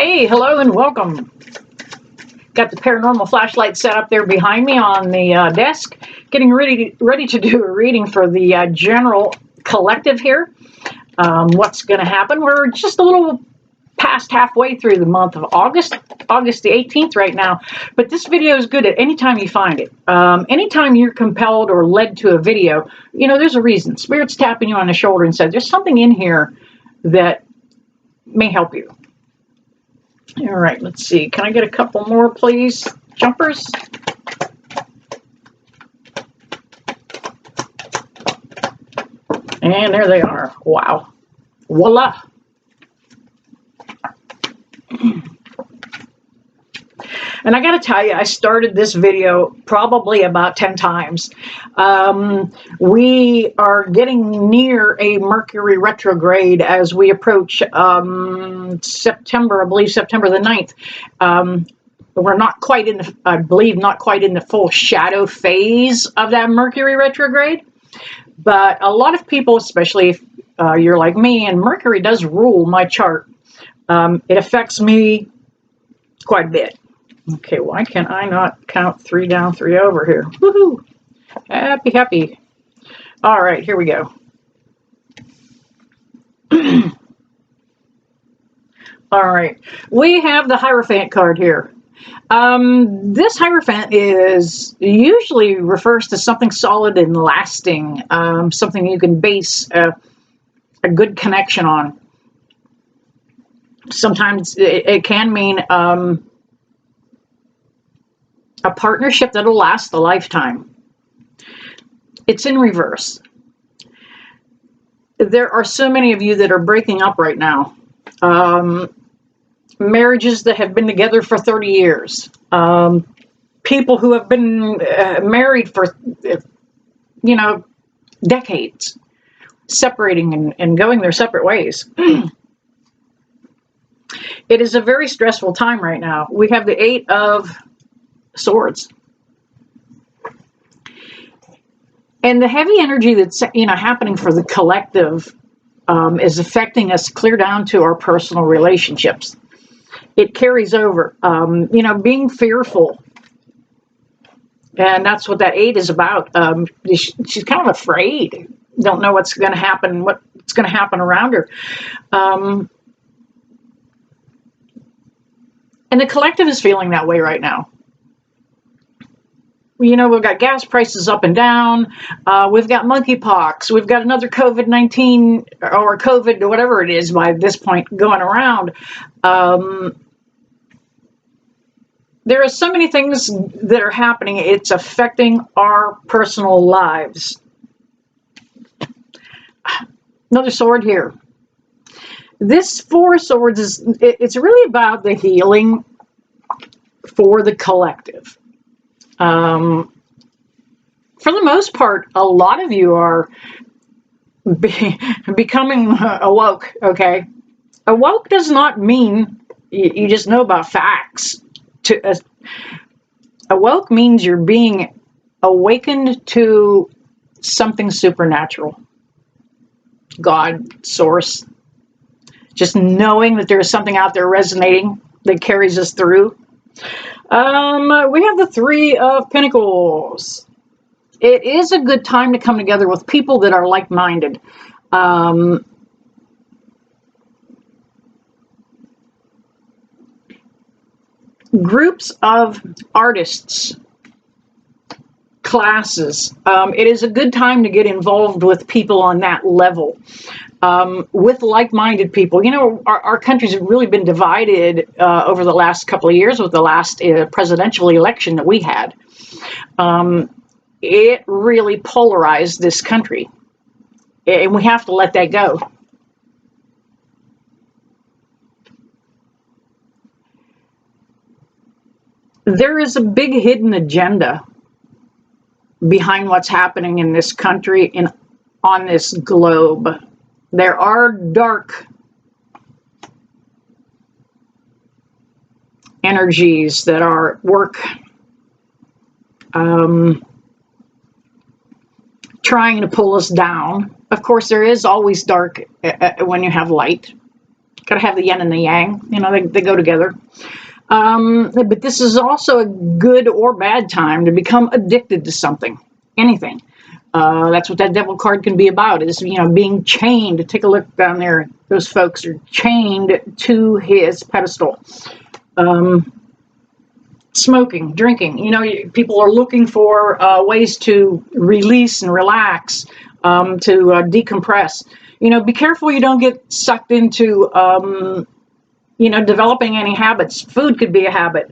Hey, hello and welcome. Got the paranormal flashlight set up there behind me on the desk, getting ready to do a reading for the general collective here. What's going to happen? We're just a little past halfway through the month of August the 18th right now, but this video is good at any time you find it. Anytime you're compelled or led to a video, there's a reason. Spirit's tapping you on the shoulder and said, there's something in here that may help you. All right, let's see. Can I get a couple more, please? Jumpers. And there they are. Wow. Voila. And I got to tell you, I started this video probably about 10 times. We are getting near a Mercury retrograde as we approach September, I believe September the 9th. We're not quite in the, I believe, not quite in the full shadow phase of that Mercury retrograde. But a lot of people, especially if you're like me, and Mercury does rule my chart, it affects me quite a bit. Okay, why can I not count 3 down, 3 over here? Woohoo! Happy, happy. All right, here we go. All right, we have the Hierophant card here. This Hierophant usually refers to something solid and lasting, something you can base a good connection on. Sometimes it can mean a partnership that'll last a lifetime. It's in reverse. There are so many of you that are breaking up right now. Marriages that have been together for 30 years. People who have been married for, decades. Separating and going their separate ways. It is a very stressful time right now. We have the 8 of Swords. And the heavy energy that's happening for the collective is affecting us clear down to our personal relationships. It carries over, being fearful. And that's what that 8 is about. She's kind of afraid. Don't know what's going to happen, what's going to happen around her. And the collective is feeling that way right now. We've got gas prices up and down. We've got monkeypox. We've got another COVID-19 or COVID or whatever it is by this point going around. There are so many things that are happening. It's affecting our personal lives. Another sword here. This 4 of Swords it's really about the healing for the collective. For the most part, a lot of you are becoming awoke, okay? Awoke does not mean you just know about facts. Awoke means you're being awakened to something supernatural. God, source. Just knowing that there's something out there resonating that carries us through. We have the 3 of Pentacles. It is a good time to come together with people that are like-minded. Groups of artists, classes. It is a good time to get involved with people on that level. With like-minded people. Our country's really been divided over the last couple of years with the last presidential election that we had. It really polarized this country. And we have to let that go. There is a big hidden agenda behind what's happening in this country and on this globe. There are dark energies that are at work trying to pull us down. Of course, there is always dark when you have light. Got to have the yin and the yang. You know, they go together. But this is also a good or bad time to become addicted to something, anything. That's what that devil card can be about, is, you know, being chained. Take a look down there. Those folks are chained to his pedestal. Smoking, drinking. You know, people are looking for ways to release and relax, to decompress. You know, be careful you don't get sucked into, you know, developing any habits. Food could be a habit.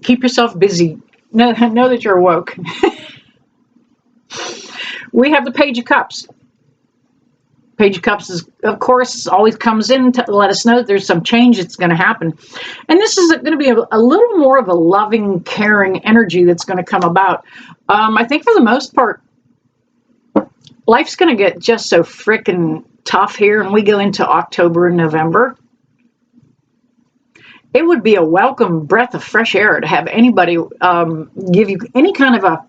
Keep yourself busy. Know that you're woke. We have the Page of Cups. Page of Cups is, of course, always comes in to let us know that there's some change that's going to happen. And this is going to be a little more of a loving, caring energy that's going to come about. I think for the most part, life's going to get just so frickin' tough here, and we go into October and November. It would be a welcome breath of fresh air to have anybody give you any kind of a,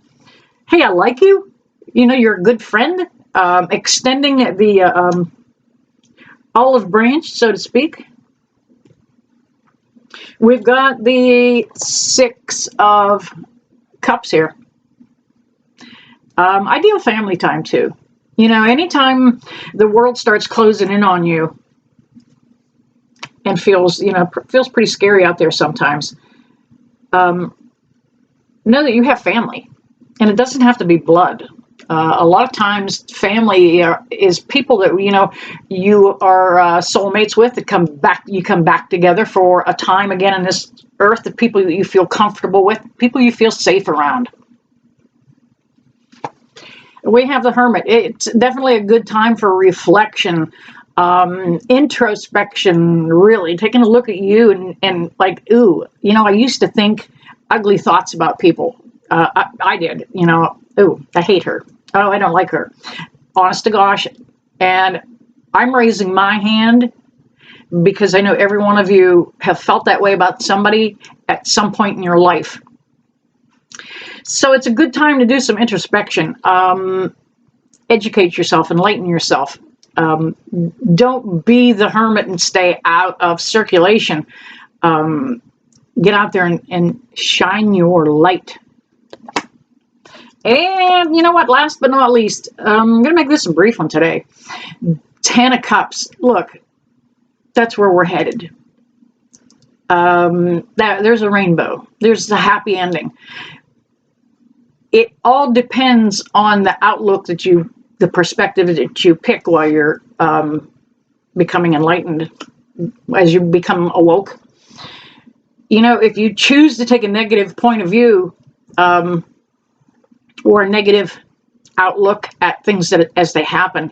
hey, I like you. You know, you're a good friend. Extending the olive branch, so to speak. We've got the Six of Cups here. Ideal family time too. You know, anytime the world starts closing in on you and feels pretty scary out there sometimes, know that you have family, and it doesn't have to be blood. A lot of times family is people that, you know, you are soulmates with, that you come back together for a time again on this earth, the people that you feel comfortable with, people you feel safe around. We have the Hermit. It's definitely a good time for reflection, introspection, really taking a look at you and like, ooh, you know, I used to think ugly thoughts about people. I did, you know, ooh, I hate her. Oh, I don't like her. Honest to gosh. And I'm raising my hand because I know every one of you have felt that way about somebody at some point in your life. So it's a good time to do some introspection. Educate yourself, enlighten yourself. Don't be the hermit and stay out of circulation. Get out there and shine your light. And you know what? Last but not least, I'm going to make this a brief one today. Ten of Cups. Look, that's where we're headed. There's a rainbow. There's a happy ending. It all depends on the outlook the perspective that you pick while you're becoming enlightened, as you become awoke. You know, if you choose to take a negative point of view, or a negative outlook at things as they happen,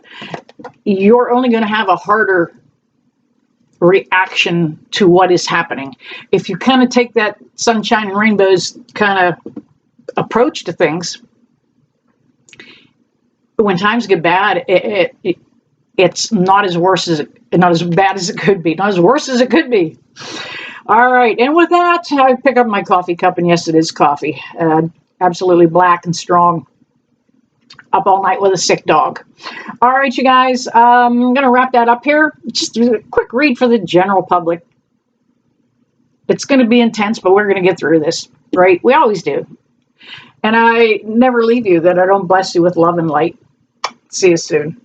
you're only going to have a harder reaction to what is happening. If you kind of take that sunshine and rainbows kind of approach to things, when times get bad, it's not as bad as it could be, not as worse as it could be. All right, and with that, I pick up my coffee cup, and yes, it is coffee. Absolutely black and strong. Up all night with a sick dog. All right, you guys, I'm going to wrap that up here. Just a quick read for the general public. It's going to be intense, but we're going to get through this, right? We always do. And I never leave you that I don't bless you with love and light. See you soon.